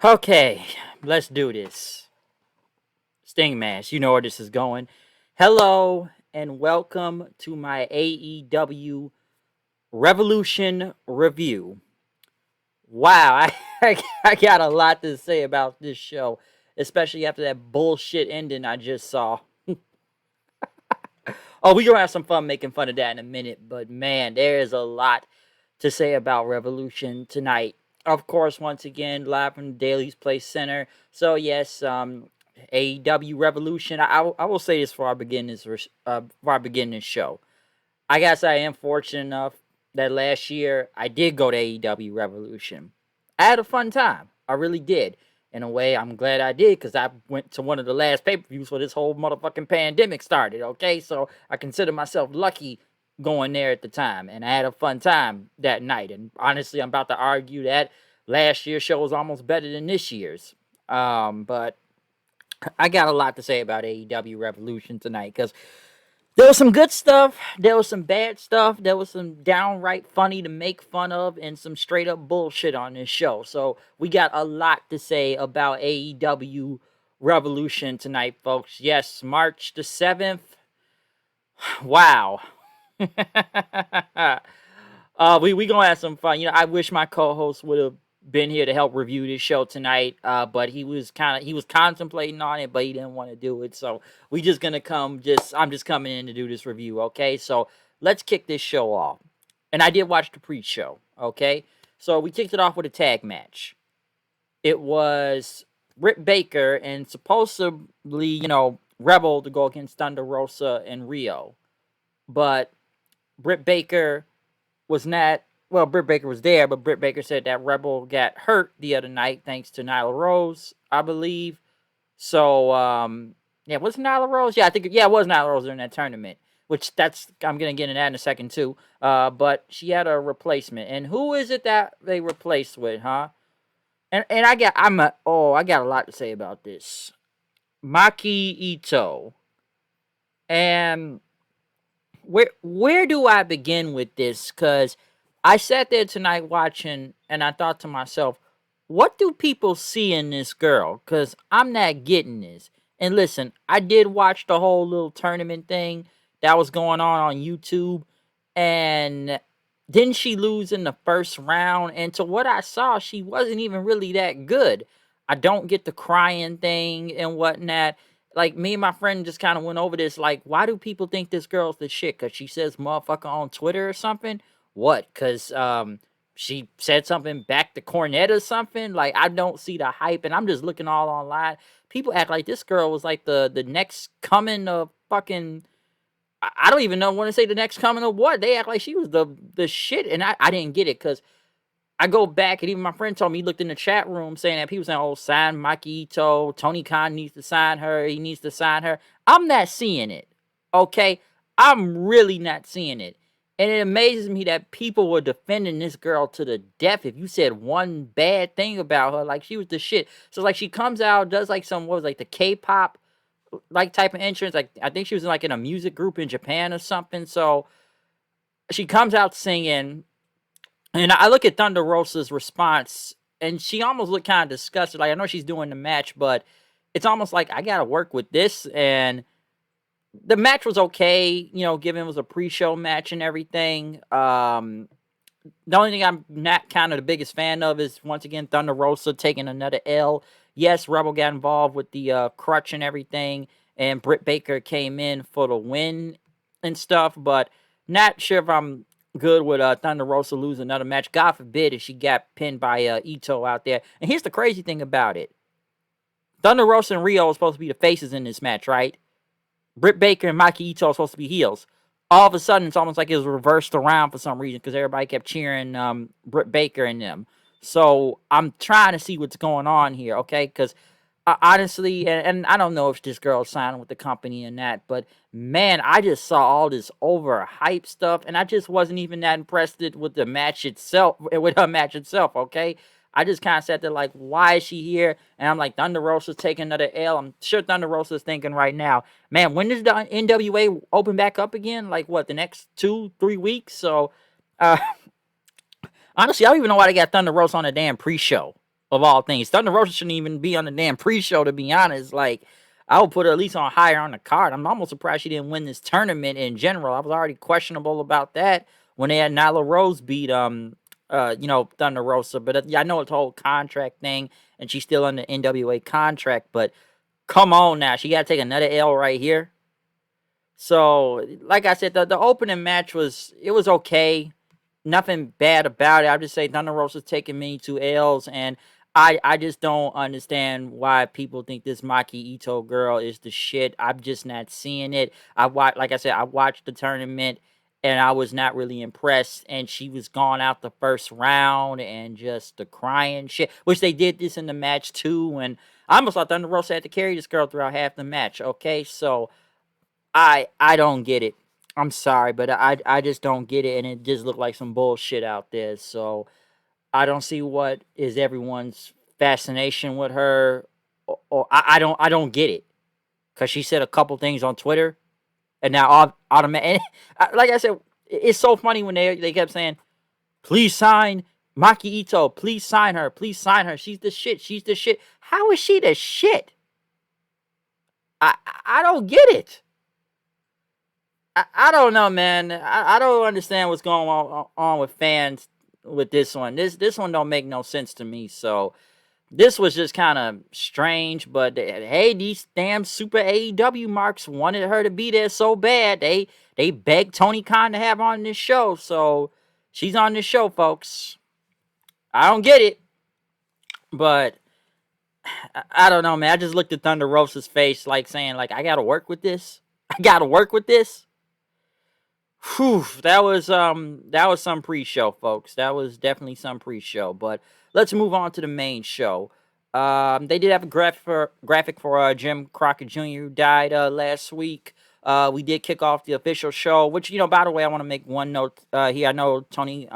Okay, let's do this. Sting Mash, you know where this is going. Hello and welcome to my AEW Revolution review. Wow, I got a lot to say about this show, especially after that bullshit ending I just saw. Oh, we're gonna have some fun making fun of that in a minute, but man, there is a lot to say about Revolution tonight. Of course, once again, live from the Daily's Place Center. So yes, AEW Revolution. I will say this before I begin this show. I guess I am fortunate enough that last year I did go to AEW Revolution. I had a fun time. I really did. In a way, I'm glad I did because I went to one of the last pay-per-views where this whole motherfucking pandemic started, okay? So I consider myself lucky going there at the time, and I had a fun time that night. And honestly, I'm about to argue that last year's show was almost better than this year's. But I got a lot to say about AEW Revolution tonight because there was some good stuff, there was some bad stuff, there was some downright funny to make fun of, and some straight up bullshit on this show. So we got a lot to say about AEW Revolution tonight, folks. Yes, March the 7th. Wow. We gonna have some fun. I wish my co-host would have been here to help review this show tonight. But he was contemplating on it, but he didn't want to do it. So I'm just coming in to do this review, okay? So let's kick this show off. And I did watch the pre-show, okay? So we kicked it off with a tag match. It was Britt Baker and supposedly, Rebel to go against Thunder Rosa and Rayo. But Britt Baker was not. Well, Britt Baker was there, but Britt Baker said that Rebel got hurt the other night thanks to Nyla Rose, I believe. So, yeah, was it Nyla Rose? Yeah, it was Nyla Rose during that tournament. I'm gonna get into that in a second too. But she had a replacement, and who is it that they replaced with, huh? And I got a lot to say about this. Maki Ito, and where do I begin with this? Because I sat there tonight watching, and I thought to myself, what do people see in this girl? Because I'm not getting this. And listen, I did watch the whole little tournament thing that was going on YouTube, and didn't she lose in the first round? And to what I saw, she wasn't even really that good. I don't get the crying thing and whatnot. Like, me and my friend just kind of went over this. Like, why do people think this girl's the shit? Because she says motherfucker on Twitter or something? What? Because she said something back to Cornette or something? Like, I don't see the hype, and I'm just looking all online. People act like this girl was like the next coming of fucking. I don't even know want to say the next coming of what. They act like she was the shit, and I didn't get it because I go back, and even my friend told me he looked in the chat room saying that people saying, "Oh, sign Maki Ito. Tony Khan needs to sign her. He needs to sign her." I'm not seeing it. Okay, I'm really not seeing it, and it amazes me that people were defending this girl to the death. If you said one bad thing about her, like she was the shit. So like she comes out, does like the K-pop like type of entrance. Like I think she was like in a music group in Japan or something. So she comes out singing. And I look at Thunder Rosa's response, and she almost looked kind of disgusted. Like, I know she's doing the match, but it's almost like I got to work with this. And the match was okay, given it was a pre-show match and everything. The only thing I'm not kind of the biggest fan of is, once again, Thunder Rosa taking another L. Yes, Rebel got involved with the crutch and everything, and Britt Baker came in for the win and stuff, but not sure if I'm good with Thunder Rosa losing another match. God forbid if she got pinned by Ito out there. And here's the crazy thing about it. Thunder Rosa and Rayo are supposed to be the faces in this match, right? Britt Baker and Maki Ito are supposed to be heels. All of a sudden, it's almost like it was reversed around for some reason because everybody kept cheering Britt Baker and them. So I'm trying to see what's going on here, okay? Because honestly, and I don't know if this girl's signing with the company and that, but man, I just saw all this overhyped stuff, and I just wasn't even that impressed with the match itself, with her match itself, okay? I just kind of sat there like, why is she here? And I'm like, Thunder Rosa's taking another L. I'm sure Thunder Rosa's thinking right now, man, when does the NWA open back up again? Like, what, the next 2-3 weeks? So, honestly, I don't even know why they got Thunder Rosa on a damn pre-show. of all things. Thunder Rosa shouldn't even be on the damn pre-show, to be honest. Like, I would put her at least on higher on the card. I'm almost surprised she didn't win this tournament in general. I was already questionable about that when they had Nyla Rose beat Thunder Rosa. But yeah, I know it's a whole contract thing, and she's still under NWA contract. But come on now, she got to take another L right here. So, like I said, the opening match was okay. Nothing bad about it. I just say Thunder Rosa's taking me to L's, and I just don't understand why people think this Maki Ito girl is the shit. I'm just not seeing it. Like I said, I watched the tournament, and I was not really impressed. And she was gone out the first round, and just the crying shit, which they did this in the match too. And I almost thought Thunder Rosa had to carry this girl throughout half the match. Okay, so I don't get it. I'm sorry, but I just don't get it, and it just looked like some bullshit out there. So I don't see what is everyone's fascination with her, or I don't get it, because she said a couple things on Twitter, and now automatic. Like I said, it's so funny when they kept saying, "Please sign Maki Ito. Please sign her. Please sign her. She's the shit. She's the shit." How is she the shit? I don't get it. I don't know, man. I don't understand what's going on with fans with this one. This one don't make no sense to me. So this was just kind of strange. But hey, these damn super AEW marks wanted her to be there so bad. They begged Tony Khan to have her on this show. So she's on this show, folks. I don't get it, but I don't know, man. I just looked at Thunder Rosa's face, like saying, like, I gotta work with this. I gotta work with this. Whew, that was some pre-show, folks. That was definitely some pre-show. But let's move on to the main show. They did have a graphic for Jim Crockett Jr., who died last week. We did kick off the official show, which, by the way, I want to make one note here. I know Tony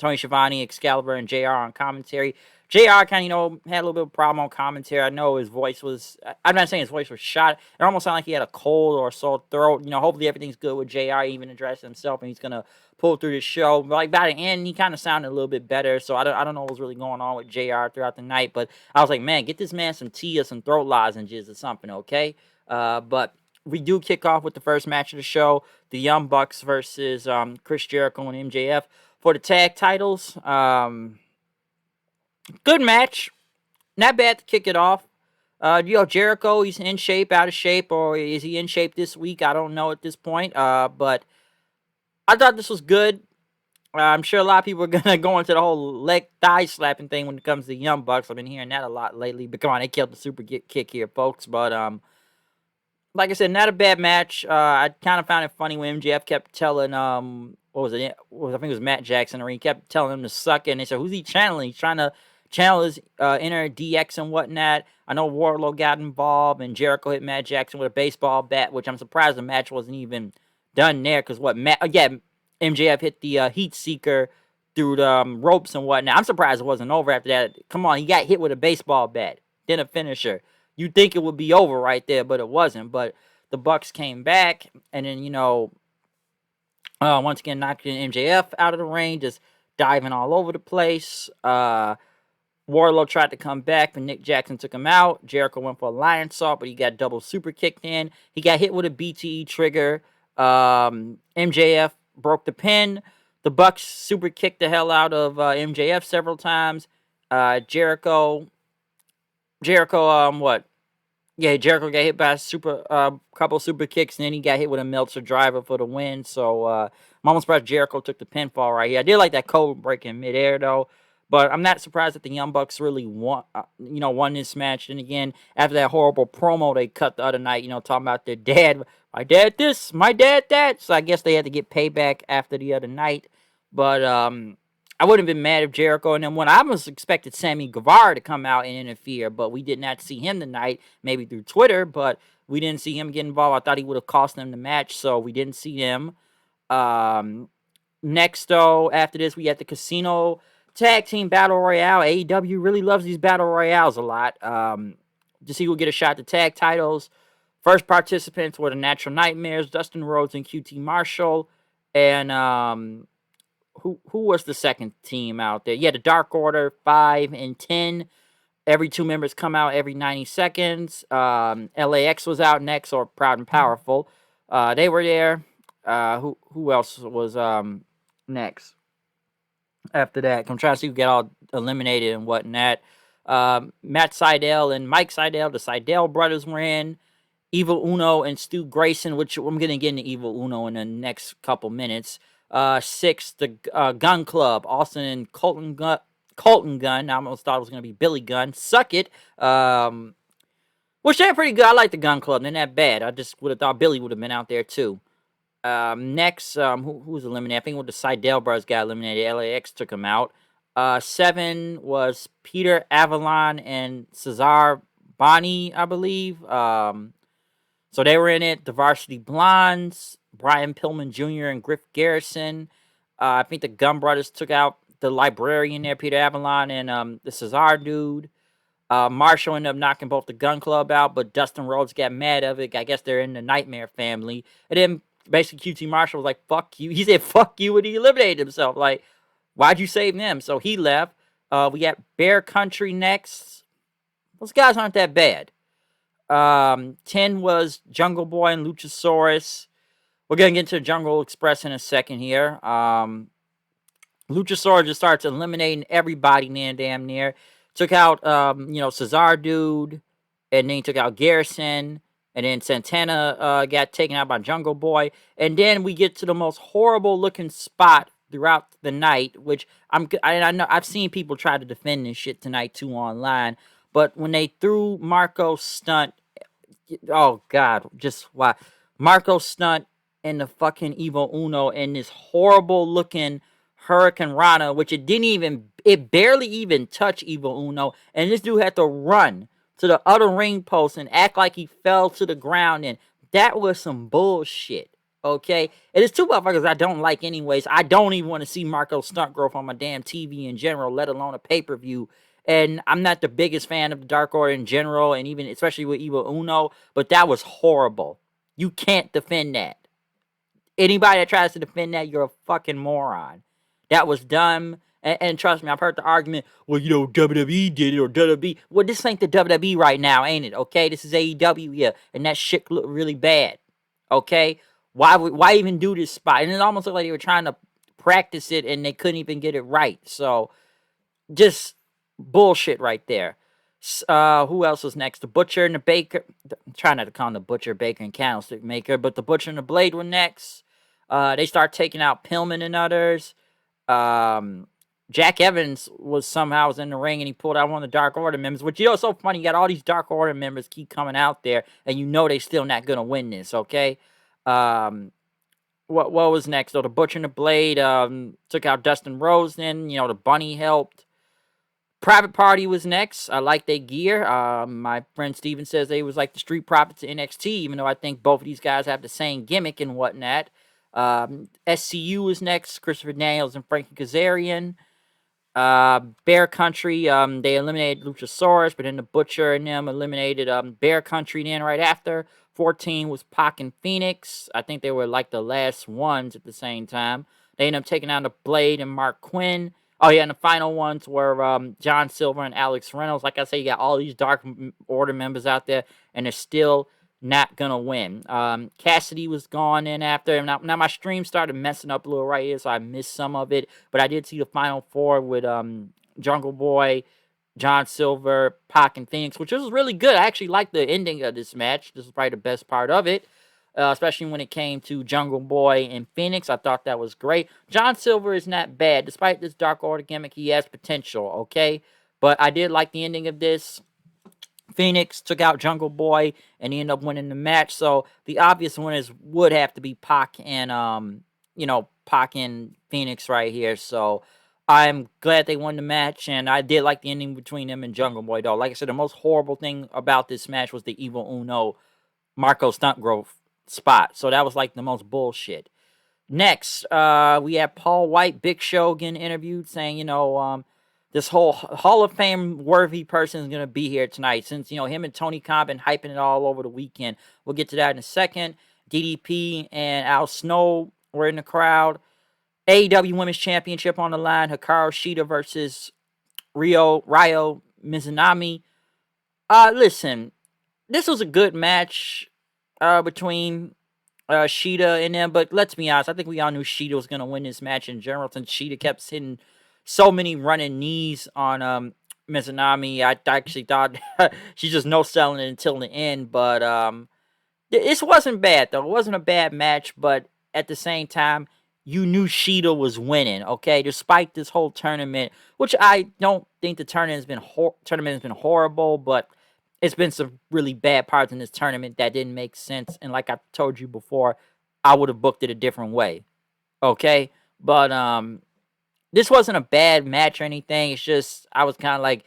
Schiavone, Excalibur, and JR on commentary. JR kind of, had a little bit of a problem on commentary. I know his voice was, I'm not saying his voice was shot. It almost sounded like he had a cold or a sore throat. hopefully everything's good with JR. He even addressed himself, and he's going to pull through the show. But like, by the end, he kind of sounded a little bit better. So I don't know what was really going on with JR throughout the night. But I was like, man, get this man some tea or some throat lozenges or something, okay? But we do kick off with the first match of the show, the Young Bucks versus Chris Jericho and MJF for the tag titles. Good match. Not bad to kick it off. Jericho, he's in shape, out of shape, or is he in shape this week? I don't know at this point. But I thought this was good. I'm sure a lot of people are going to go into the whole leg thigh slapping thing when it comes to Young Bucks. I've been hearing that a lot lately. But come on, they killed the super kick here, folks. But like I said, not a bad match. I kind of found it funny when MJF kept telling what was it? I think it was Matt Jackson, or he kept telling him to suck it. And they said, who's he channeling? He's trying to channel his inner DX and whatnot. I know Wardlow got involved, and Jericho hit Matt Jackson with a baseball bat, which I'm surprised the match wasn't even done there, because MJF hit the heat seeker through the ropes and whatnot. I'm surprised it wasn't over after that. Come on, he got hit with a baseball bat, then a finisher. You'd think it would be over right there, but it wasn't. But the Bucks came back, and then, once again, knocking MJF out of the ring, just diving all over the place. Wardlow tried to come back, but Nick Jackson took him out. Jericho went for a lion salt, but he got double super kicked in. He got hit with a BTE trigger. MJF broke the pin. The Bucks super kicked the hell out of MJF several times. Jericho got hit by a couple super kicks, and then he got hit with a Meltzer driver for the win. So I'm almost surprised Jericho took the pinfall right here. I did like that code break in midair, though. But I'm not surprised that the Young Bucks really won this match. And again, after that horrible promo they cut the other night, talking about their dad, my dad this, my dad that. So I guess they had to get payback after the other night. But I wouldn't have been mad if Jericho and them won. I almost expected Sammy Guevara to come out and interfere, but we did not see him tonight, maybe through Twitter, but we didn't see him get involved. I thought he would have cost them the match, so we didn't see him. Next, though, after this, we had the Casino Tag Team Battle Royale. AEW really loves these Battle Royales a lot. To see who get a shot at the tag titles. First participants were the Natural Nightmares, Dustin Rhodes and QT Marshall. And who was the second team out there? Yeah, the Dark Order 5 and 10. Every 2 members come out every 90 seconds. LAX was out next, or Proud and Powerful. They were there. Who else was next after that? I'm trying to see who get all eliminated and whatnot. Matt Sydal and Mike Sydal, the Sydal brothers, were in. Evil Uno and Stu Grayson, which I'm going to get into Evil Uno in the next couple minutes. 6, the Gun Club, Austin and Colton Gunn. I almost thought it was going to be Billy Gunn. Suck It. Which they're pretty good. I like the Gun Club. They're not bad. I just would have thought Billy would have been out there too. Next, who was eliminated? I think the Sydal brothers got eliminated. LAX took him out. 7 was Peter Avalon and Cesar Bonnie, I believe. So they were in it. The Varsity Blondes, Brian Pillman Jr. and Griff Garrison. I think the Gun Brothers took out the librarian there, Peter Avalon, and the Cesar dude. Marshall ended up knocking both the Gun Club out, but Dustin Rhodes got mad of it. I guess they're in the Nightmare family. And then basically QT Marshall was like, fuck you. He said, fuck you, and he eliminated himself. Like, why'd you save them? So he left. We got Bear Country next. Those guys aren't that bad. 10 was Jungle Boy and Luchasaurus. We're going to get into Jungle Express in a second here. Luchasaurus just starts eliminating everybody damn near. Took out, Cesar dude. And then he took out Garrison. And then Santana got taken out by Jungle Boy. And then we get to the most horrible looking spot throughout the night, which I know I've seen people try to defend this shit tonight too online. But when they threw Marco's stunt, oh God, just why? Marco's stunt and the fucking Evil Uno and this horrible looking Hurricane Rana, which it barely even touched Evil Uno, and this dude had to run to the other ring post and act like he fell to the ground, and that was some bullshit. Okay, it is 2 motherfuckers I don't like anyways. I don't even want to see Marco's stunt growth on my damn TV in general, let alone a pay-per-view. And I'm not the biggest fan of the Dark Order in general, and even especially with Evil Uno, but that was horrible. You can't defend that. Anybody that tries to defend that, you're a fucking moron. That was dumb. And trust me, I've heard the argument, well, WWE did it, or WWE. Well, this ain't the WWE right now, ain't it? Okay, this is AEW, yeah, and that shit looked really bad. Okay, why even do this spot? And it almost looked like they were trying to practice it, and they couldn't even get it right. So, just bullshit right there. Who else was next? The Butcher and the Baker. Try not to call him the Butcher, Baker, and Candlestick Maker, but the Butcher and the Blade were next. They start taking out Pillman and others. Jack Evans was in the ring, and he pulled out one of the Dark Order members, which, it's so funny. You got all these Dark Order members keep coming out there, and they still not going to win this, okay? What was next? So the Butcher and the Blade took out Dustin Rhodes then. The Bunny helped. Private Party was next. I like their gear. My friend Steven says they was like the Street Profits of NXT, even though I think both of these guys have the same gimmick and whatnot. SCU was next. Christopher Daniels and Frankie Kazarian. Bear Country, they eliminated Luchasaurus, but then the Butcher and them eliminated Bear Country then right after. 14 was Pac and Phoenix. I think they were like the last ones at the same time. They ended up taking out the Blade and Mark Quinn. Oh, yeah, and the final ones were John Silver and Alex Reynolds. Like I say, you got all these Dark Order members out there, and they're still not going to win. Cassidy was gone in after. Now my stream started messing up a little right here, so I missed some of it. But I did see the final 4 with Jungle Boy, John Silver, Pac, and Phoenix, which was really good. I actually liked the ending of this match. This was probably the best part of it. Especially when it came to Jungle Boy and Phoenix. I thought that was great. John Silver is not bad. Despite this Dark Order gimmick, he has potential, okay? But I did like the ending of this. Phoenix took out Jungle Boy, and he ended up winning the match. So the obvious winners would have to be Pac and, Pac and Phoenix right here. So I'm glad they won the match, and I did like the ending between them and Jungle Boy, though. Like I said, the most horrible thing about this match was the Evil Uno Marco Stunt Growth spot. So that was like the most bullshit. Next, we have Paul White, Big Show, getting interviewed, saying, this whole Hall of Fame worthy person is going to be here tonight, since, him and Tony Khan been hyping it all over the weekend. We'll get to that in a second. DDP and Al Snow were in the crowd. AEW Women's Championship on the line. Hikaru Shita versus Rayo Mizunami. Listen, this was a good match between Shita and them, but let's be honest, I think we all knew Shita was going to win this match in general since Shita kept hitting so many running knees on Mizunami. I actually thought she's just no selling it until the end, but this wasn't bad, though. It wasn't a bad match, but at the same time, you knew Shita was winning, okay? Despite this whole tournament, which I don't think the tournament has been horrible, but it's been some really bad parts in this tournament that didn't make sense. And like I told you before, I would have booked it a different way, okay? But this wasn't a bad match or anything. It's just I was kind of like,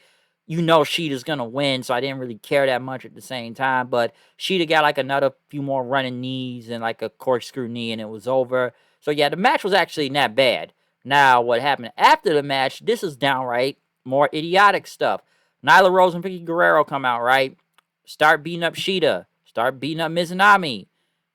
Sheeta's gonna win, so I didn't really care that much at the same time. But Sheeta got like another few more running knees and like a corkscrew knee, and it was over. So yeah, the match was actually not bad. Now, what happened after the match? This is downright more idiotic stuff. Nyla Rose and Vicky Guerrero come out, right? Start beating up Shita. Start beating up Mizunami.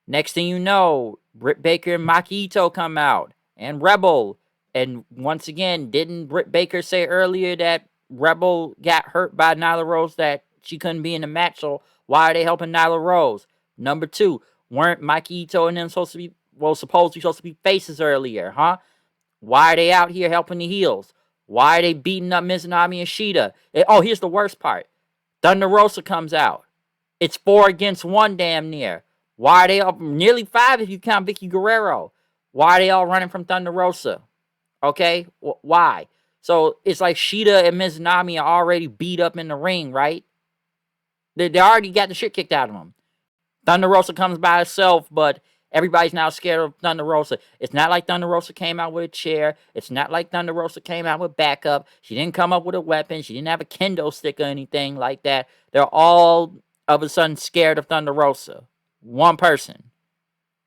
Next thing you know, Britt Baker and Maki Ito come out. And Rebel. And once again, didn't Britt Baker say earlier that Rebel got hurt by Nyla Rose, that she couldn't be in the match? So why are they helping Nyla Rose? Number two, weren't Maki Ito and them supposedly supposed to be faces earlier, huh? Why are they out here helping the heels? Why are they beating up Mizunami and Shita? Oh, here's the worst part. Thunder Rosa comes out. It's 4 against 1 damn near. Why are they up? Nearly 5 if you count Vicky Guerrero. Why are they all running from Thunder Rosa? Okay? Why? So it's like Shita and Mizunami are already beat up in the ring, right? They already got the shit kicked out of them. Thunder Rosa comes by herself, but everybody's now scared of Thunder Rosa. It's not like Thunder Rosa came out with a chair. It's not like Thunder Rosa came out with backup. She didn't come up with a weapon. She didn't have a kendo stick or anything like that. They're all of a sudden scared of Thunder Rosa. One person.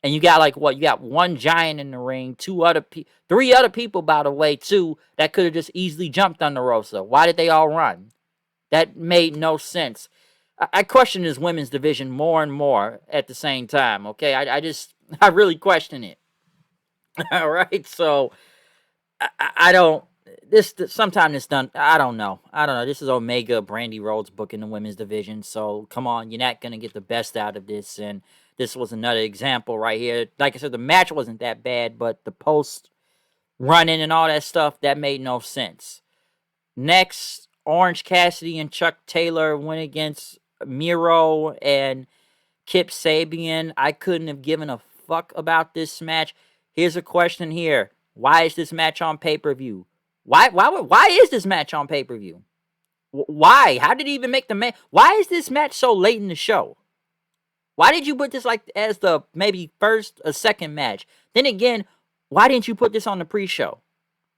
And you got like what? You got one giant in the ring, 3 other people, by the way, too, that could have just easily jumped Thunder Rosa. Why did they all run? That made no sense. I question this women's division more and more at the same time, okay? I really question it. All right, so I don't. Sometime it's done. I don't know. This is Omega, Brandy Rhodes booking the women's division, so come on, you're not gonna get the best out of this. And this was another example right here. Like I said, the match wasn't that bad, but the post running and all that stuff, that made no sense. Next, Orange Cassidy and Chuck Taylor went against Miro and Kip Sabian. I couldn't have given a fuck about this match. Here's a question here. Why is this match on pay-per-view? Why is this match on pay-per-view? Why? How did he even make the match? Why is this match so late in the show? Why did you put this like as the maybe first or second match? Then again, why didn't you put this on the pre-show?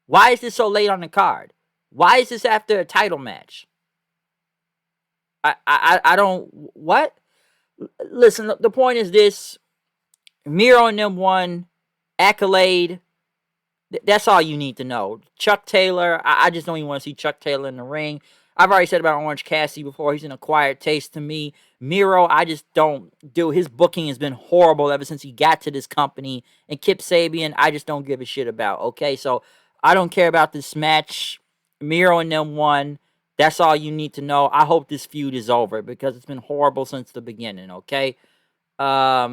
Why is this so late on the card? Why is this after a title match? I don't. What? Listen, the point is this. Miro and them won. Accolade. That's all you need to know. Chuck Taylor, I just don't even want to see Chuck Taylor in the ring. I've already said about Orange Cassidy before. He's an acquired taste to me. Miro, I just don't do. His booking has been horrible ever since he got to this company. And Kip Sabian, I just don't give a shit about. Okay, so I don't care about this match. Miro and them won. That's all you need to know. I hope this feud is over because it's been horrible since the beginning. Okay. What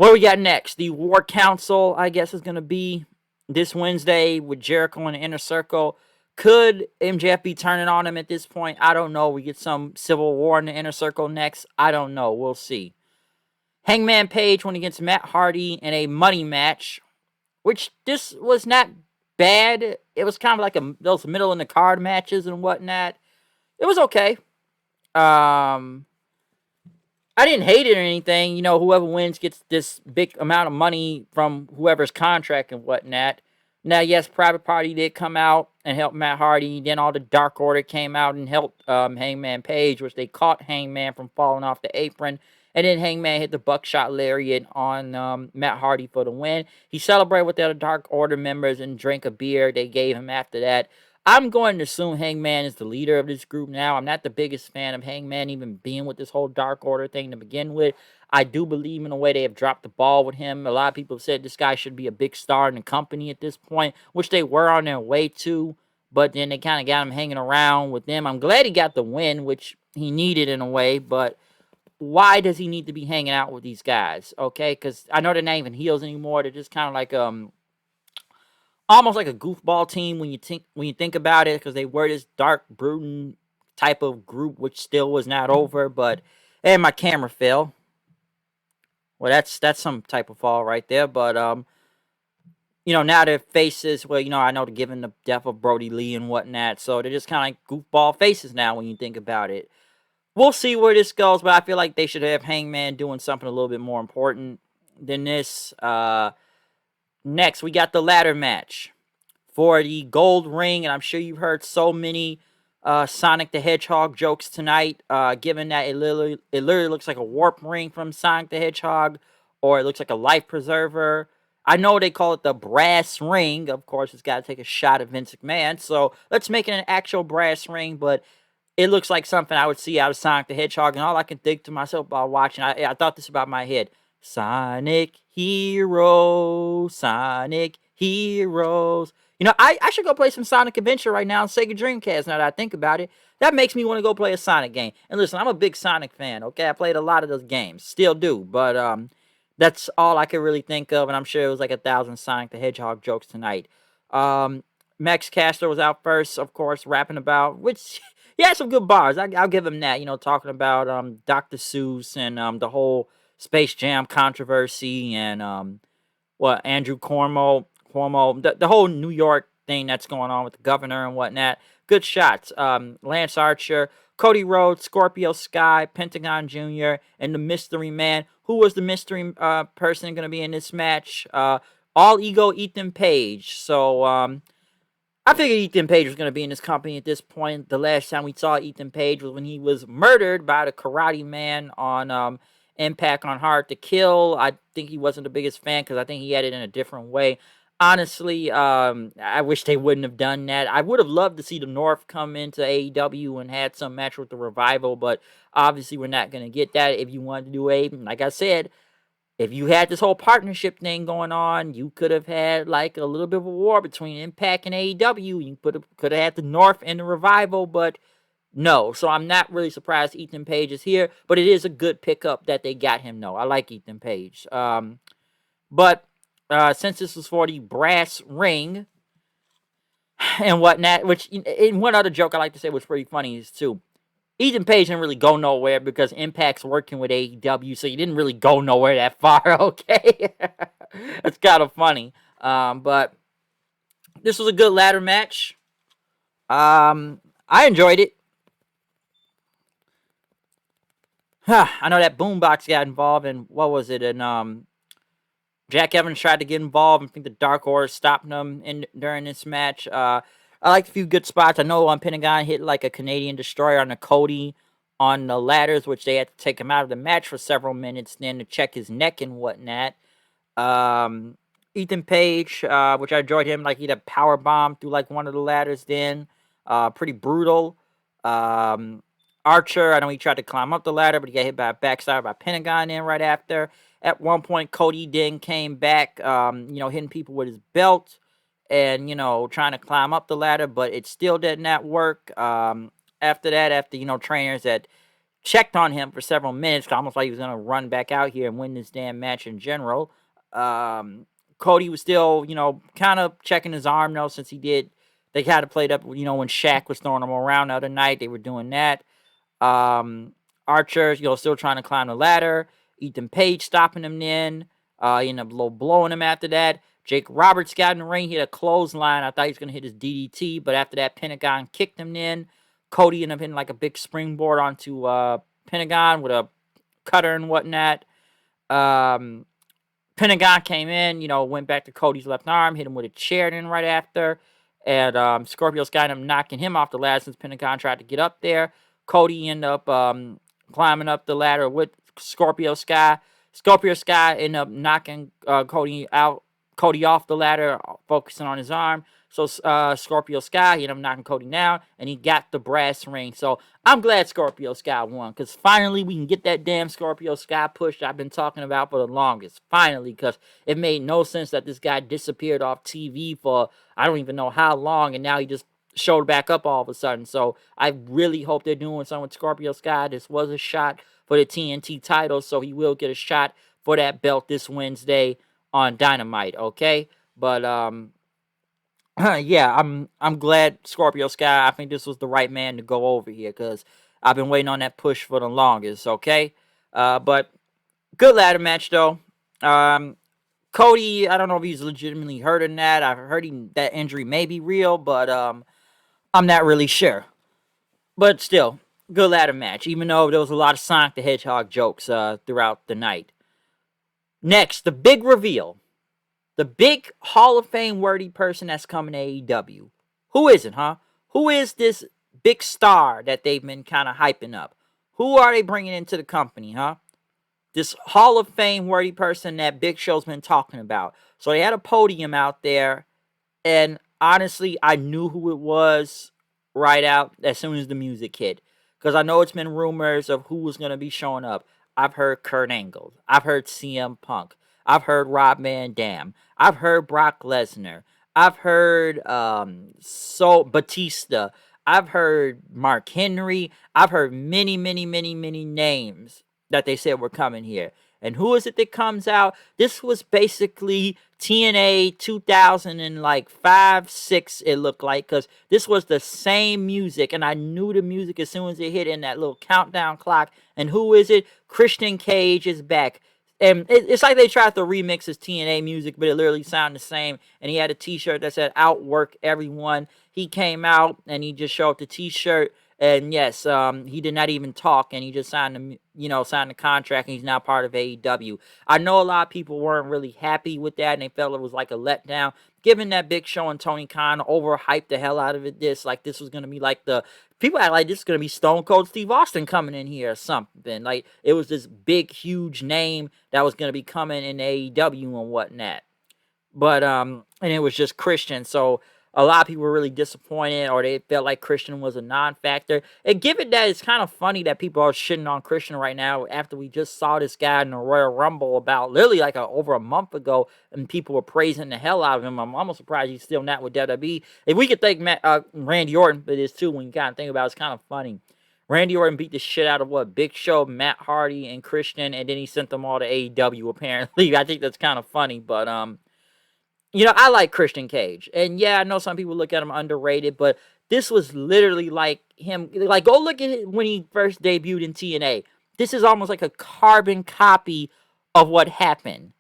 do we got next? The War Council, I guess, is going to be this Wednesday with Jericho in the Inner Circle. Could MJF be turning on him at this point? I don't know. We get some Civil War in the Inner Circle next. I don't know. We'll see. Hangman Page went against Matt Hardy in a money match, which this was not bad. It was kind of like those middle in the card matches and whatnot. It was okay. I didn't hate it or anything. Whoever wins gets this big amount of money from whoever's contract and whatnot. Now, yes, Private Party did come out and help Matt Hardy. Then all the Dark Order came out and helped Hangman Page, which they caught Hangman from falling off the apron. And then Hangman hit the buckshot lariat on Matt Hardy for the win. He celebrated with the other Dark Order members and drank a beer they gave him after that. I'm going to assume Hangman is the leader of this group now. I'm not the biggest fan of Hangman even being with this whole Dark Order thing to begin with. I do believe in the way they have dropped the ball with him. A lot of people have said this guy should be a big star in the company at this point, which they were on their way to. but then they kind of got him hanging around with them. I'm glad he got the win, which he needed in a way, but why does he need to be hanging out with these guys? Okay, because I know they're not even heels anymore. They're just kind of like almost like a goofball team when you think about it, because they were this dark, brooding type of group, which still was not over. But and my camera fell. Well, that's some type of fall right there. But now their faces. Well, I know they're given the death of Brody Lee and whatnot, so they're just kind of like goofball faces now when you think about it. We'll see where this goes, but I feel like they should have Hangman doing something a little bit more important than this. Next, we got the ladder match for the gold ring, and I'm sure you've heard so many Sonic the Hedgehog jokes tonight, given that it literally looks like a warp ring from Sonic the Hedgehog, or it looks like a life preserver. I know they call it the brass ring. Of course, it's got to take a shot at Vince McMahon, so let's make it an actual brass ring, but it looks like something I would see out of Sonic the Hedgehog, and all I can think to myself while watching, I thought this about my head. Sonic Heroes, Sonic Heroes. I should go play some Sonic Adventure right now on Sega Dreamcast now that I think about it. That makes me want to go play a Sonic game. And listen, I'm a big Sonic fan, okay? I played a lot of those games. Still do, but that's all I could really think of, and I'm sure it was like 1,000 Sonic the Hedgehog jokes tonight. Max Caster was out first, of course, rapping about, which he had some good bars. I'll give him that, talking about Dr. Seuss and the whole Space Jam controversy and Andrew Cuomo, the whole New York thing that's going on with the governor and whatnot. Good shots. Lance Archer, Cody Rhodes, Scorpio Sky, Pentagon Jr., and the Mystery Man. Who was the mystery person going to be in this match? All Ego Ethan Page. So I figured Ethan Page was going to be in this company at this point. The last time we saw Ethan Page was when he was murdered by the Karate Man on Impact on Hard to Kill. I think he wasn't the biggest fan because I think he had it in a different way. Honestly, I wish they wouldn't have done that. I would have loved to see the North come into AEW and had some match with the Revival, but obviously we're not going to get that. If you wanted to do like I said, if you had this whole partnership thing going on, you could have had like a little bit of a war between Impact and AEW. You could have had the North and the Revival, but no. So I'm not really surprised Ethan Page is here, but it is a good pickup that they got him. No, I like Ethan Page. But since this was for the brass ring and whatnot, which in one other joke I like to say was pretty funny is too. Ethan Page didn't really go nowhere because Impact's working with AEW, so he didn't really go nowhere that far, okay? It's kind of funny. But this was a good ladder match. I enjoyed it. I know that Boombox got involved, and what was it? And Jack Evans tried to get involved, and I think the Dark Order stopped them during this match. I liked a few good spots. I know Pentagon hit like a Canadian Destroyer on the Cody on the ladders, which they had to take him out of the match for several minutes then to check his neck and whatnot. Ethan Page, which I enjoyed him, like he had a power bomb through like one of the ladders then. Pretty brutal. Archer, I know he tried to climb up the ladder, but he got hit by a backside by Pentagon then right after. At one point, Cody then came back, hitting people with his belt and, trying to climb up the ladder, but it still did not work. After that, trainers had checked on him for several minutes, almost like he was going to run back out here and win this damn match in general. Cody was still, kind of checking his arm, though, since they had to play it up, when Shaq was throwing him around the other night. They were doing that. Archer, still trying to climb the ladder. Ethan Page stopping him then. He ended up blowing him after that. Jake Roberts got in the ring. He had a clothesline. I thought he was going to hit his DDT, but after that, Pentagon kicked him in. Cody ended up hitting like a big springboard onto Pentagon with a cutter and whatnot. Pentagon came in, went back to Cody's left arm, hit him with a chair then right after. And Scorpio Sky ended up knocking him off the ladder since Pentagon tried to get up there. Cody ended up climbing up the ladder with Scorpio Sky. Scorpio Sky ended up knocking Cody off the ladder, focusing on his arm. So Scorpio Sky, he ended up knocking Cody down, and he got the brass ring. So I'm glad Scorpio Sky won, because finally we can get that damn Scorpio Sky push I've been talking about for the longest. Finally, because it made no sense that this guy disappeared off TV for I don't even know how long, and now he just showed back up all of a sudden. So I really hope they're doing something with Scorpio Sky. This was a shot for the TNT title, so he will get a shot for that belt this Wednesday on Dynamite, okay? But yeah, I'm glad Scorpio Sky. I think this was the right man to go over here because I've been waiting on that push for the longest, okay? But good ladder match though. Cody, I don't know if he's legitimately hurt or not. I've heard that injury may be real, but I'm not really sure. But still, good ladder match, even though there was a lot of Sonic the Hedgehog jokes throughout the night. Next, the big reveal. The big Hall of Fame worthy person that's coming to AEW. Who is it, huh? Who is this big star that they've been kind of hyping up? Who are they bringing into the company, huh? This Hall of Fame worthy person that Big Show's been talking about. So they had a podium out there, and honestly, I knew who it was right out as soon as the music hit. Because I know it's been rumors of who was going to be showing up. I've heard Kurt Angle. I've heard CM Punk. I've heard Rob Van Dam. I've heard Brock Lesnar. I've heard Batista. I've heard Mark Henry. I've heard many, many, many, many names that they said were coming here. And who is it that comes out? This was basically TNA 2005, 6, it looked like, because this was the same music, and I knew the music as soon as it hit in that little countdown clock. And who is it? Christian Cage is back. And it's like they tried to remix his TNA music, but it literally sounded the same. And he had a t-shirt that said, "Outwork everyone." He came out, and he just showed the t-shirt. And yes, he did not even talk, and he just signed the contract, and he's now part of AEW. I know a lot of people weren't really happy with that, and they felt it was like a letdown. Given that Big Show and Tony Khan overhyped the hell out of it, this was gonna be like people act like this is gonna be Stone Cold Steve Austin coming in here or something. Like it was this big, huge name that was gonna be coming in AEW and whatnot. But and it was just Christian, so a lot of people were really disappointed, or they felt like Christian was a non-factor. And given that, it's kind of funny that people are shitting on Christian right now after we just saw this guy in the Royal Rumble about literally like over a month ago, and people were praising the hell out of him. I'm almost surprised he's still not with WWE. If we could thank Randy Orton for this too, when you kind of think about it, it's kind of funny. Randy Orton beat the shit out of Big Show, Matt Hardy, and Christian, and then he sent them all to AEW apparently. I think that's kind of funny, but I like Christian Cage. And yeah, I know some people look at him underrated, but this was literally like him. Like, go look at it when he first debuted in TNA. This is almost like a carbon copy of what happened.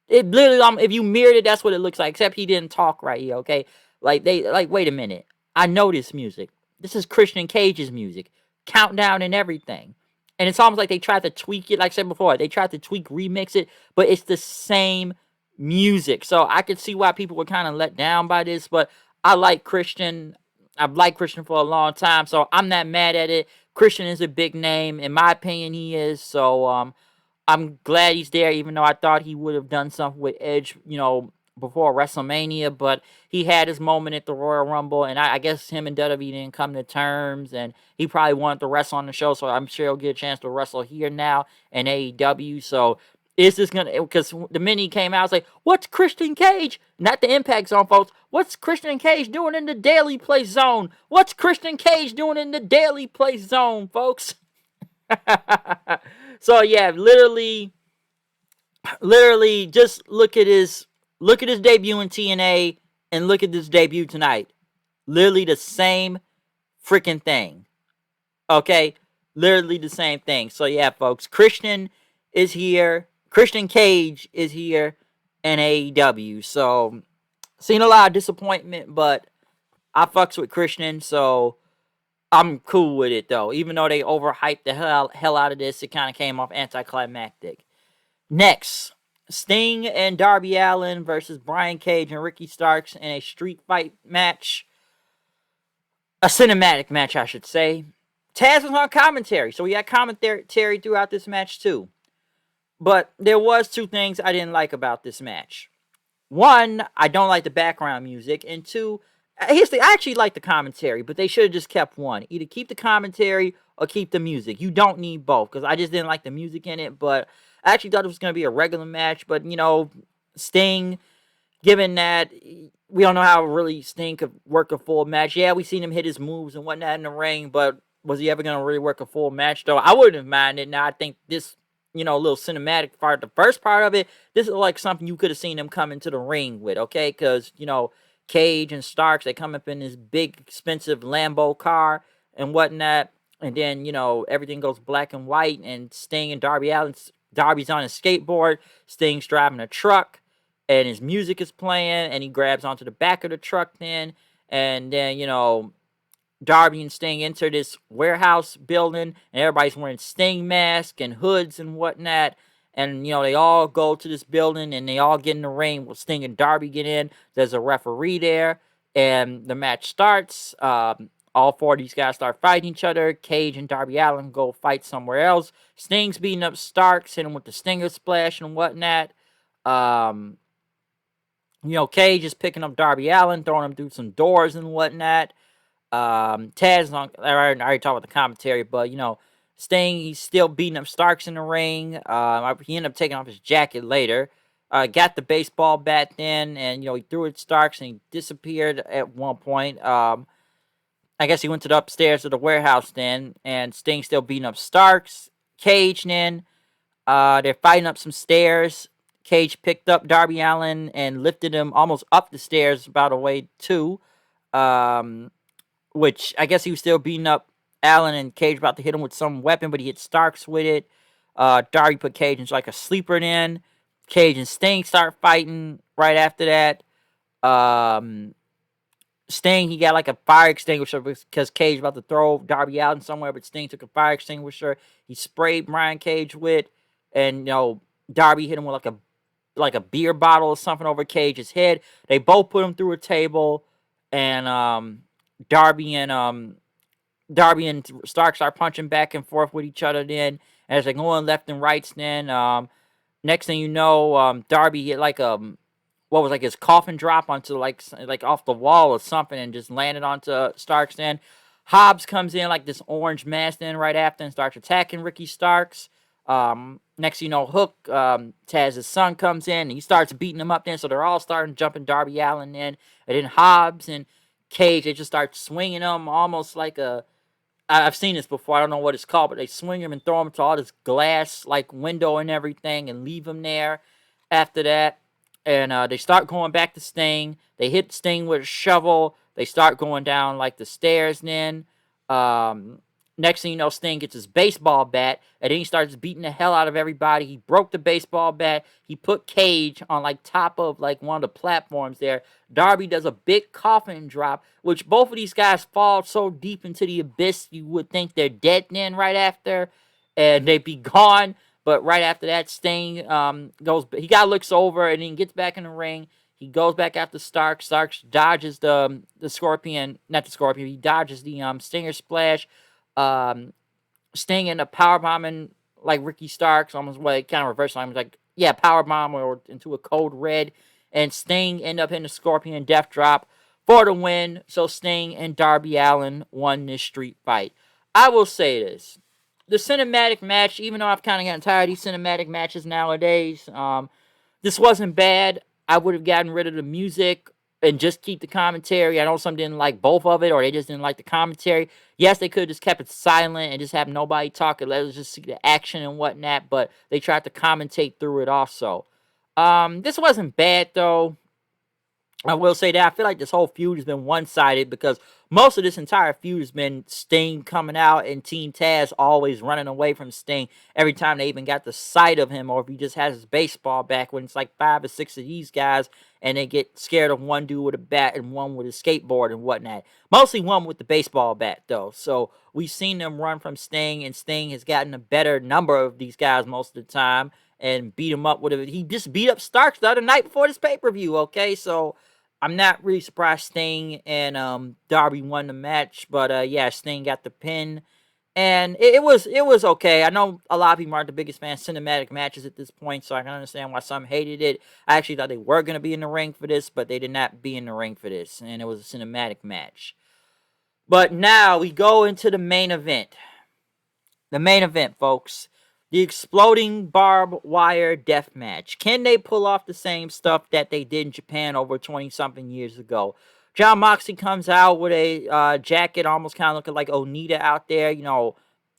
It literally, if you mirrored it, that's what it looks like, except he didn't talk right here, okay? Wait a minute. I know this music. This is Christian Cage's music. Countdown and everything. And it's almost like they tried to tweak it, like I said before. They tried to remix it, but it's the same music. So I could see why people were kind of let down by this, but I like Christian. I've liked Christian for a long time, so I'm not mad at it. Christian is a big name. In my opinion, he is. So I'm glad he's there, even though I thought he would have done something with Edge, before WrestleMania, but he had his moment at the Royal Rumble, and I guess him and WWE didn't come to terms, and he probably wanted to wrestle on the show, so I'm sure he'll get a chance to wrestle here now in AEW. So is this gonna? Because the minute he came out, I was like, "What's Christian Cage?" Not the Impact Zone, folks. What's Christian Cage doing in the Daily Place Zone? What's Christian Cage doing in the Daily Place Zone, folks? So yeah, literally, just look at his debut in TNA and look at this debut tonight. Literally the same freaking thing. Okay, literally the same thing. So yeah, folks, Christian is here. Christian Cage is here in AEW. So, seen a lot of disappointment, but I fucks with Christian, so I'm cool with it, though. Even though they overhyped the hell out of this, it kind of came off anticlimactic. Next, Sting and Darby Allin versus Brian Cage and Ricky Starks in a street fight match. A cinematic match, I should say. Taz was on commentary, so we had commentary throughout this match, too. But there was two things I didn't like about this match. One, I don't like the background music. And two, I actually like the commentary, but they should have just kept one. Either keep the commentary or keep the music. You don't need both, because I just didn't like the music in it. But I actually thought it was going to be a regular match. But, Sting, given that we don't know how really Sting could work a full match. Yeah, we seen him hit his moves and whatnot in the ring, but was he ever going to really work a full match, though? I wouldn't have minded. Now, I think this, little cinematic part, the first part of it, this is like something you could have seen him come into the ring with, okay? Because, Cage and Starks, they come up in this big, expensive Lambo car and whatnot. And then, everything goes black and white, and Sting and Darby's on a skateboard, Sting's driving a truck, and his music is playing, and he grabs onto the back of the truck then, and then, Darby and Sting enter this warehouse building, and everybody's wearing Sting masks and hoods and whatnot, and, they all go to this building, and they all get in the ring. Well, Sting and Darby get in, there's a referee there, and the match starts. All four of these guys start fighting each other. Cage and Darby Allin go fight somewhere else. Sting's beating up Starks, hitting him with the Stinger Splash and whatnot. Cage is picking up Darby Allin, throwing him through some doors and whatnot. Taz, I already talked about the commentary, but, Sting, he's still beating up Starks in the ring. He ended up taking off his jacket later. Got the baseball bat then, and, he threw it at Starks, and he disappeared at one point. I guess he went to the upstairs of the warehouse then, and Sting still beating up Starks. Cage then, they're fighting up some stairs. Cage picked up Darby Allin and lifted him almost up the stairs about a way too. Which I guess he was still beating up Allin, and Cage about to hit him with some weapon, but he hit Starks with it. Darby put Cage into like a sleeper then. Cage and Sting start fighting right after that. Sting, he got like a fire extinguisher because Cage about to throw Darby Allin somewhere, but Sting took a fire extinguisher. He sprayed Brian Cage with, and Darby hit him with like a beer bottle or something over Cage's head. They both put him through a table, and Darby and Stark start punching back and forth with each other. Then as they're going left and right, then next thing you know, Darby hit like what was like his coffin drop onto like off the wall or something, and just landed onto Starks. Then Hobbs comes in like this orange mask then right after and starts attacking Ricky Starks. Next you know, Hook, Taz's son, comes in and he starts beating him up then, so they're all starting jumping Darby Allin in, and then Hobbs and Cage, they just start swinging him almost like I've seen this before, I don't know what it's called, but they swing him and throw him to all this glass like window and everything and leave him there after that. And they start going back to Sting. They hit Sting with a shovel. They start going down like the stairs then. Next thing you know, Sting gets his baseball bat, and then he starts beating the hell out of everybody. He broke the baseball bat. He put Cage on like top of like one of the platforms there. Darby does a big coffin drop, which both of these guys fall so deep into the abyss you would think they're dead then right after, and they'd be gone. But right after that, Sting he looks over and then gets back in the ring. He goes back after Starks. Starks dodges the Scorpion, not the Scorpion. He dodges the Stinger Splash. Sting ended up powerbombing like Ricky Starks, almost kind of reverse line. Like, yeah, powerbomb or into a cold red. And Sting ended up hitting the Scorpion Death Drop for the win. So Sting and Darby Allin won this street fight. I will say this. The cinematic match, even though I've kind of gotten tired of these cinematic matches nowadays, this wasn't bad. I would have gotten rid of the music and just keep the commentary. I know some didn't like both of it, or they just didn't like the commentary. Yes, they could have just kept it silent and just have nobody talk and let us just see the action and whatnot, but they tried to commentate through it also. This wasn't bad, though. I will say that I feel like this whole feud has been one-sided because most of this entire feud has been Sting coming out and Team Taz always running away from Sting every time they even got the sight of him, or if he just has his baseball back when it's like 5 or 6 of these guys and they get scared of one dude with a bat and one with a skateboard and whatnot. Mostly one with the baseball bat, though. So we've seen them run from Sting, and Sting has gotten a better number of these guys most of the time and beat him up with it. He just beat up Starks the other night before this pay-per-view, okay? So I'm not really surprised Sting and Darby won the match, but yeah, Sting got the pin, and it was okay. I know a lot of people aren't the biggest fans of cinematic matches at this point, so I can understand why some hated it. I actually thought they were going to be in the ring for this, but they did not be in the ring for this, and it was a cinematic match. But now we go into the main event. The main event, folks. The exploding barbed wire death match. Can they pull off the same stuff that they did in Japan over 20 something years ago? John Moxley comes out with a jacket, almost kind of looking like Onita out there,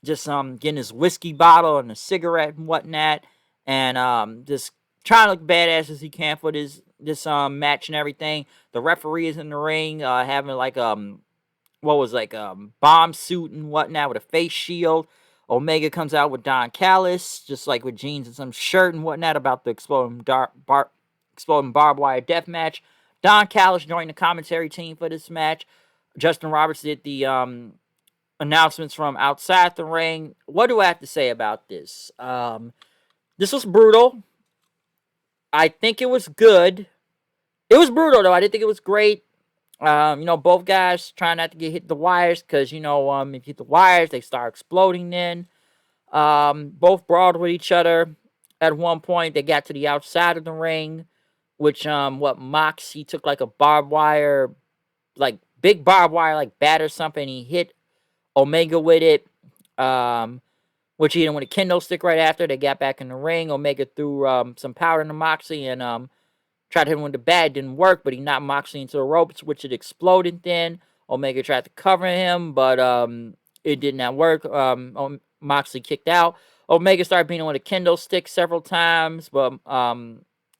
just getting his whiskey bottle and a cigarette and whatnot, and just trying to look badass as he can for this match and everything. The referee is in the ring, having like what was like bomb suit and whatnot with a face shield. Omega comes out with Don Callis, just like with jeans and some shirt and whatnot, about the exploding barbed wire death match. Don Callis joined the commentary team for this match. Justin Roberts did the announcements from outside the ring. What do I have to say about this? This was brutal. I think it was good. It was brutal, though. I didn't think it was great. Both guys trying not to get hit the wires, because, if you hit the wires, they start exploding then. Both brawled with each other. At one point, they got to the outside of the ring, which, Mox, he took like a barbed wire, like big barbed wire, like bat or something. He hit Omega with it, which he hit him with a kendo stick right after. They got back in the ring. Omega threw some powder into Moxley and tried to hit him with the bat. It didn't work, but he knocked Moxley into the ropes, which it exploded then. Omega tried to cover him, but it did not work. Moxley kicked out. Omega started beating him with a kendo stick several times, but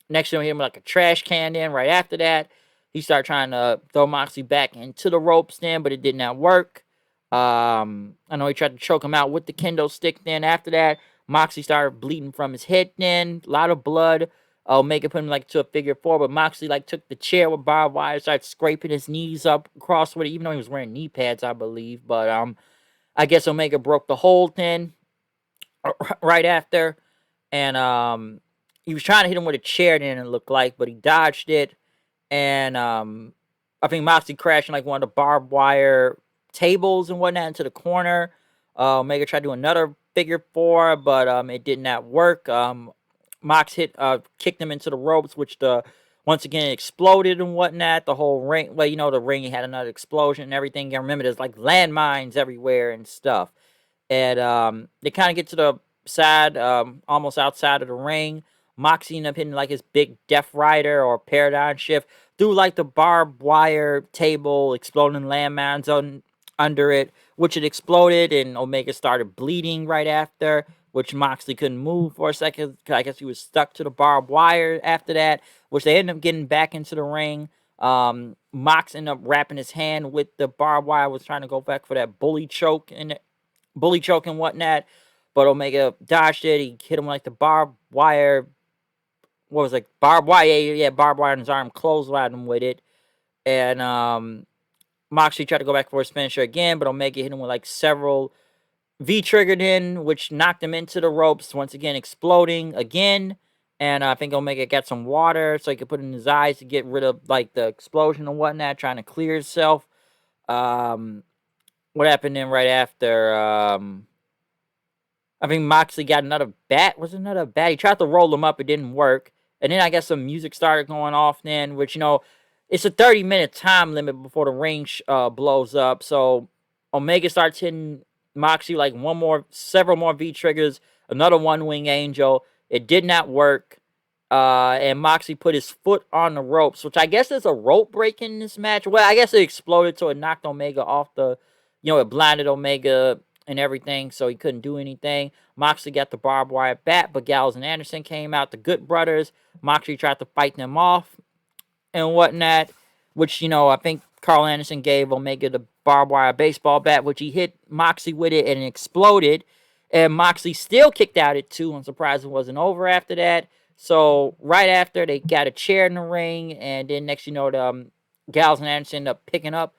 next thing he hit him like a trash can then right after that. He started trying to throw Moxley back into the ropes then, but it did not work. I know he tried to choke him out with the kendo stick then. After that, Moxley started bleeding from his head then. A lot of blood. Omega put him like to a figure four, but Moxley like took the chair with barbed wire, started scraping his knees up across with it, even though he was wearing knee pads, I believe. But I guess Omega broke the hold then right after, and he was trying to hit him with a chair then, it looked like, but he dodged it, and I think Moxley crashed in like one of the barbed wire tables and whatnot into the corner. Omega tried to do another figure four, but it did not work. Mox kicked him into the ropes, which once again exploded and whatnot. The whole ring, well, the ring had another explosion and everything. And remember, there's like landmines everywhere and stuff. And they kind of get to the side, almost outside of the ring. Moxie ended up hitting like his big Death Rider or Paradigm Shift through like the barbed wire table, exploding landmines under it, which it exploded, and Omega started bleeding right after, which Moxley couldn't move for a second. I guess he was stuck to the barbed wire after that, which they ended up getting back into the ring. Mox ended up wrapping his hand with the barbed wire, was trying to go back for that bully choke and whatnot, but Omega dodged it. He hit him like the barbed wire. What was it? Barbed wire? Yeah, barbed wire in his arm, clotheslined him with it. And Moxley tried to go back for his finisher again, but Omega hit him with like several V-triggered in, which knocked him into the ropes, once again exploding again. And I think Omega got some water so he could put it in his eyes to get rid of like the explosion and whatnot, trying to clear himself. What happened then right after? I think Moxley got another bat. Was it another bat? He tried to roll him up. It didn't work. And then I guess some music started going off then, which, it's a 30-minute time limit before the ring blows up. So Omega starts hitting Moxley like several more V-triggers, another one-wing angel. It did not work. And Moxley put his foot on the ropes, which I guess there's a rope break in this match. Well, I guess it exploded, so it knocked Omega off it blinded Omega and everything, so he couldn't do anything. Moxley got the barbed wire bat, but Gallows and Anderson came out, the Good Brothers. Moxley tried to fight them off and whatnot, which, I think Carl Anderson gave Omega the barbed wire baseball bat, which he hit Moxley with it and it exploded. And Moxley still kicked out at 2. I'm surprised it wasn't over after that. So right after, they got a chair in the ring, and then next the Gallows and Anderson ended up picking up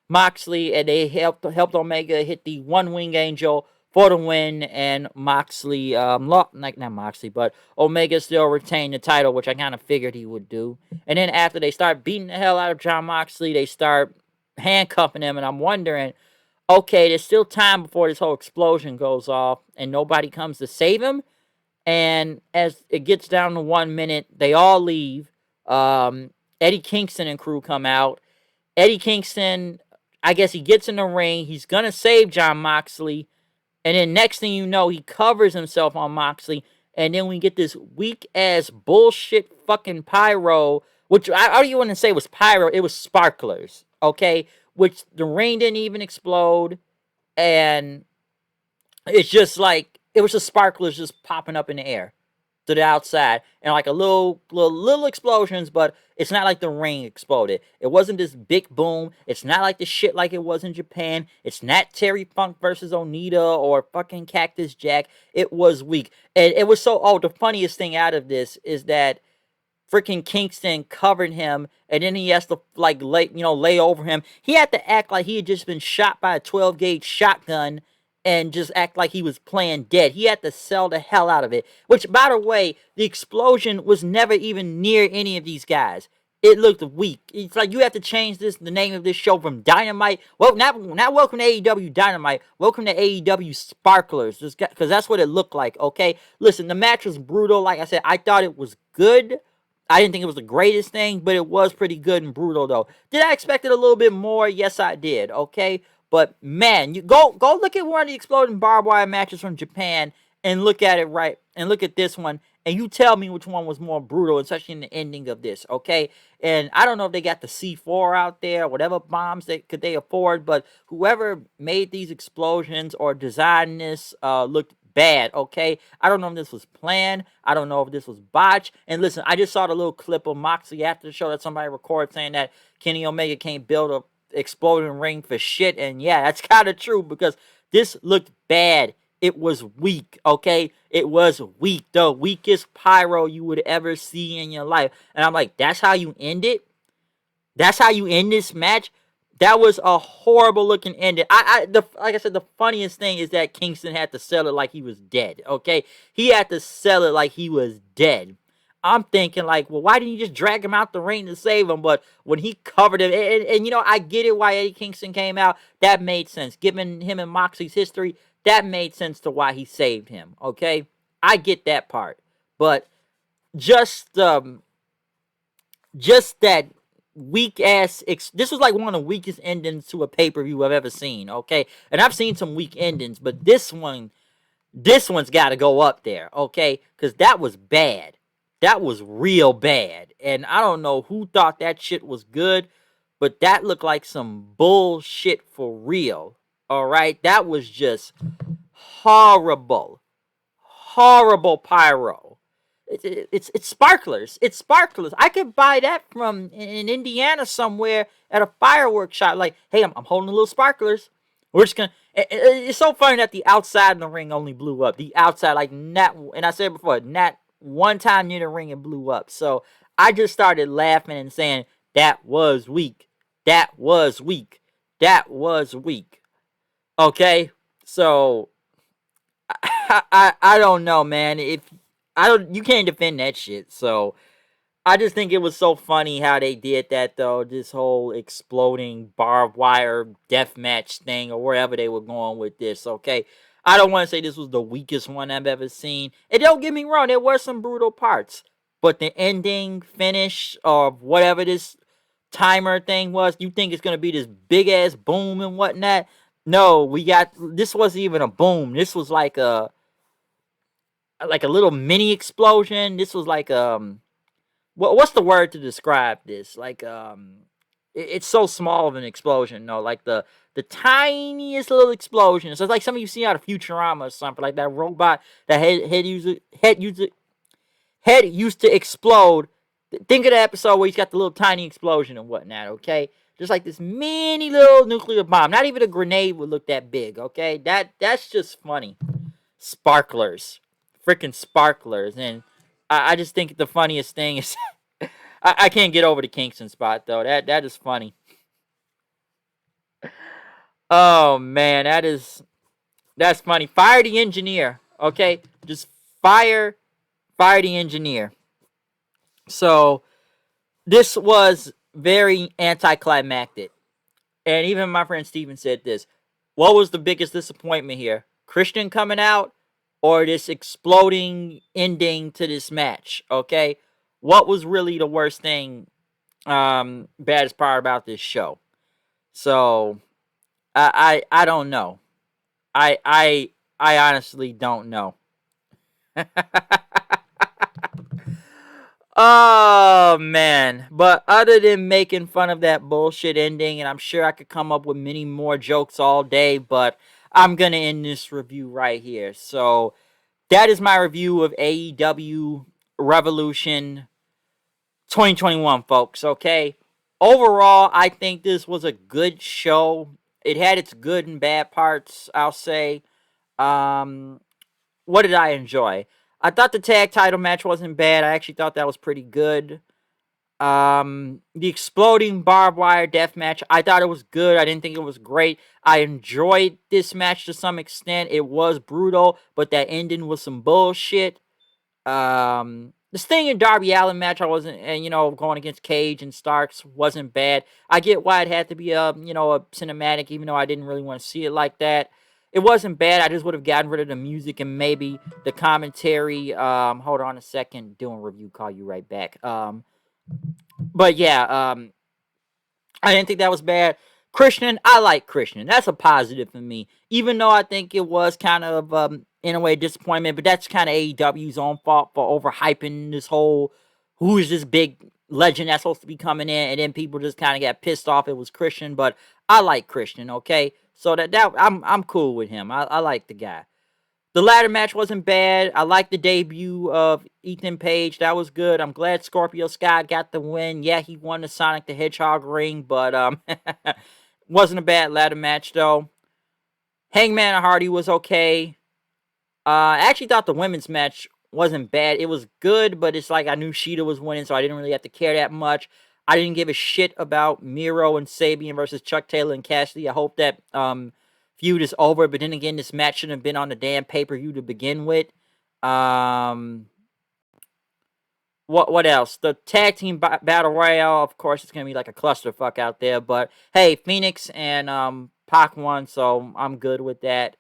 Moxley, and they helped Omega hit the one-wing angel for the win, and Moxley, not Moxley, but Omega still retained the title, which I kind of figured he would do. And then after they start beating the hell out of John Moxley, they start handcuffing him, and I'm wondering, okay, there's still time before this whole explosion goes off, and nobody comes to save him. And as it gets down to 1 minute, they all leave. Eddie Kingston and crew come out. Eddie Kingston, I guess he gets in the ring. He's going to save John Moxley. And then next thing you know, he covers himself on Moxley. And then we get this weak ass bullshit fucking pyro, which I don't even want to say was pyro. It was sparklers, okay? Which the ring didn't even explode. And it's just like, it was just sparklers just popping up in the air to the outside, and like a little explosions, but it's not like the ring exploded. It wasn't this big boom. It's not like the shit like it was in Japan. It's not Terry Funk versus Onita or fucking Cactus Jack. It was weak. And it was so, the funniest thing out of this is that freaking Kingston covered him, and then he has to like lay over him. He had to act like he had just been shot by a 12 gauge shotgun and just act like he was playing dead. He had to sell the hell out of it. Which, by the way, the explosion was never even near any of these guys. It looked weak. It's like you have to change the name of this show from Dynamite. Well, not welcome to AEW Dynamite. Welcome to AEW Sparklers, because that's what it looked like. Okay, listen, the match was brutal. Like I said, I thought it was good. I didn't think it was the greatest thing, but it was pretty good and brutal, though. Did I expect it a little bit more? Yes, I did, okay? But, man, you go look at one of the exploding barbed wire matches from Japan and look at it right, and look at this one, and you tell me which one was more brutal, especially in the ending of this, okay? And I don't know if they got the C4 out there, whatever bombs could they afford, but whoever made these explosions or designed this looked bad, okay? I don't know if this was planned. I don't know if this was botched. And listen, I just saw the little clip of Moxley after the show that somebody recorded saying that Kenny Omega can't build a exploding ring for shit. And yeah, that's kind of true, because this looked bad. It was weak, okay? It was weak. The weakest pyro you would ever see in your life. And I'm like, that's how you end it? That's how you end this match? That was a horrible looking ending. Like I said, the funniest thing is that Kingston had to sell it like he was dead. Okay, he had to sell it like he was dead. I'm thinking like, well, why didn't you just drag him out the ring to save him? But when he covered him, and you know, I get it why Eddie Kingston came out. That made sense. Given him and Moxley's history, that made sense to why he saved him. Okay, I get that part. But just that weak ass this was like one of the weakest endings to a pay-per-view I've ever seen, okay? And I've seen some weak endings, but this one's got to go up there, okay? Cuz that was bad. That was real bad. And I don't know who thought that shit was good, but that looked like some bullshit for real. All right? That was just horrible. Horrible pyro. It's sparklers. It's sparklers. I could buy that from in Indiana somewhere at a fireworks shop. Like, hey, I'm holding a little sparklers. We're just gonna. It's so funny that the outside of the ring only blew up. The outside, like not, and I said before, not one time near the ring it blew up. So I just started laughing and saying that was weak. That was weak. That was weak. Okay, so I don't know, man. If you can't defend that shit. So I just think it was so funny how they did that, though. This whole exploding barbed wire death match thing, or wherever they were going with this. Okay, I don't want to say this was the weakest one I've ever seen. And don't get me wrong, there were some brutal parts, but the ending, finish, or whatever this timer thing was, you think it's gonna be this big ass boom and whatnot? No, this wasn't even a boom. This was like a little mini explosion. This was like what's the word to describe this? Like it's so small of an explosion. No, like the tiniest little explosion. So it's like some of you see out of Futurama or something, like that robot that head used to explode. Think of the episode where he's got the little tiny explosion and whatnot. Okay, just like this mini little nuclear bomb. Not even a grenade would look that big. Okay, that's just funny. Sparklers, freaking sparklers, and I just think the funniest thing is I can't get over the Kingston spot though. That is funny. Oh man, that's funny. Fire the engineer, okay? Just fire the engineer. So this was very anticlimactic, and even my friend Steven said this. What was the biggest disappointment here? Christian coming out, or this exploding ending to this match? Okay, what was really the worst thing, baddest part about this show? So I don't know. I I honestly don't know. Oh man. But other than making fun of that bullshit ending, and I'm sure I could come up with many more jokes all day, but I'm gonna end this review right here. So that is my review of AEW Revolution 2021, folks. Okay. Overall, I think this was a good show. It had its good and bad parts, I'll say. Um, what did I enjoy? I thought the tag title match wasn't bad. I actually thought that was pretty good. The exploding barbed wire death match, I thought it was good. I didn't think it was great. I enjoyed this match to some extent. It was brutal, but that ending was some bullshit. The Sting and Darby Allin match, I wasn't, and going against Cage and Starks wasn't bad. I get why it had to be a cinematic, even though I didn't really want to see it like that. It wasn't bad. I just would have gotten rid of the music and maybe the commentary. Hold on a second, doing review. Call you right back. But yeah, I didn't think that was bad. Christian, I like Christian. That's a positive for me. Even though I think it was kind of, in a way, disappointment, but that's kind of AEW's own fault for overhyping this whole, who is this big legend that's supposed to be coming in, and then people just kind of got pissed off it was Christian. But I like Christian, okay? So that I'm cool with him. I like the guy. The ladder match wasn't bad. I like the debut of Ethan Page. That was good. I'm glad Scorpio Sky got the win. Yeah, he won the Sonic the Hedgehog ring, but wasn't a bad ladder match though. Hangman and Hardy was okay. I actually thought the women's match wasn't bad. It was good, but it's like I knew Shita was winning, so I didn't really have to care that much. I didn't give a shit about Miro and Sabian versus Chuck Taylor and Cassidy. I hope that feud is over, but then again, this match shouldn't have been on the damn pay-per-view to begin with. What else? The tag team battle royale, of course, it's gonna be like a clusterfuck out there. But hey, Phoenix and Pac won, so I'm good with that.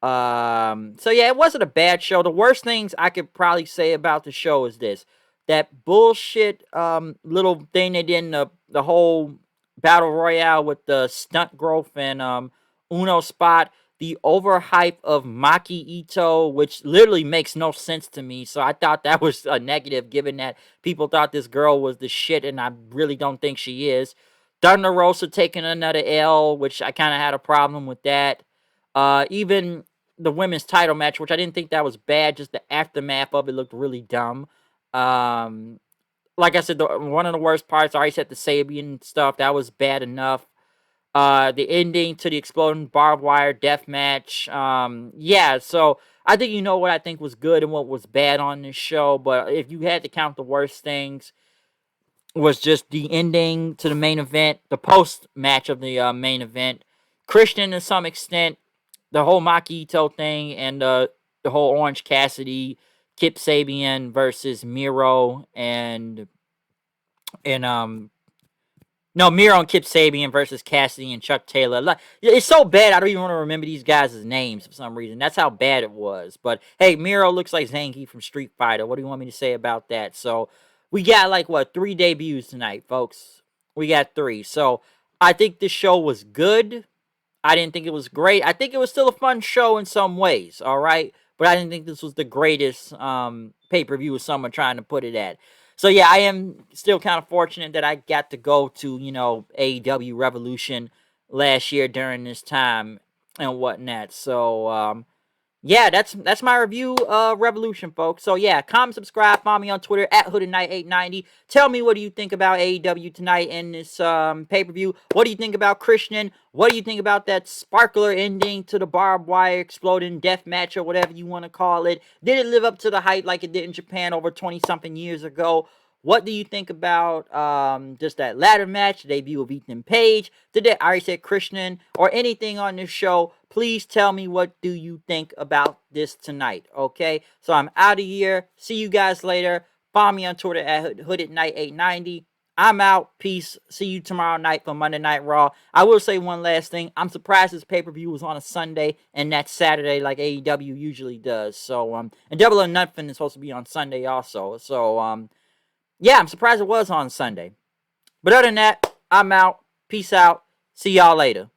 So yeah, it wasn't a bad show. The worst things I could probably say about the show is this: that bullshit little thing they did in the whole battle royale with the stunt growth and Uno spot, the overhype of Maki Ito, which literally makes no sense to me. So I thought that was a negative, given that people thought this girl was the shit, and I really don't think she is. Thunder Rosa taking another L, which I kind of had a problem with that. Even the women's title match, which I didn't think that was bad, just the aftermath of it looked really dumb. Like I said, one of the worst parts, I already said the Sabian stuff, that was bad enough. The ending to the exploding barbed wire death match. Yeah, so I think you know what I think was good and what was bad on this show, but if you had to count the worst things, was just the ending to the main event, the post match of the main event. Christian, to some extent, the whole Maki Ito thing, and the whole Orange Cassidy, Kip Sabian versus Miro Miro and Kip Sabian versus Cassidy and Chuck Taylor. Like, it's so bad I don't even want to remember these guys' names for some reason. That's how bad it was. But hey, Miro looks like Zangief from Street Fighter. What do you want me to say about that? So we got 3 debuts tonight, folks. We got 3. So I think this show was good. I didn't think it was great. I think it was still a fun show in some ways, all right? But I didn't think this was the greatest pay-per-view as someone trying to put it at. So yeah, I am still kind of fortunate that I got to go to, AEW Revolution last year during this time and whatnot. So yeah, that's my review of Revolution, folks. So yeah, comment, subscribe, follow me on Twitter at HoodedKnight890. Tell me, what do you think about AEW tonight in this pay-per-view? What do you think about Christian? What do you think about that sparkler ending to the barbed wire exploding death match, or whatever you want to call it? Did it live up to the hype like it did in Japan over 20-something years ago? What do you think about just that ladder match, the debut of Ethan Page, today I already said Christian, or anything on this show? Please tell me, what do you think about this tonight, okay? So I'm out of here. See you guys later. Follow me on Twitter at HoodedKnight890. I'm out. Peace. See you tomorrow night for Monday Night Raw. I will say one last thing. I'm surprised this pay-per-view was on a Sunday and not Saturday like AEW usually does. So, and Double or Nothing is supposed to be on Sunday also. So, yeah, I'm surprised it was on Sunday. But other than that, I'm out. Peace out. See y'all later.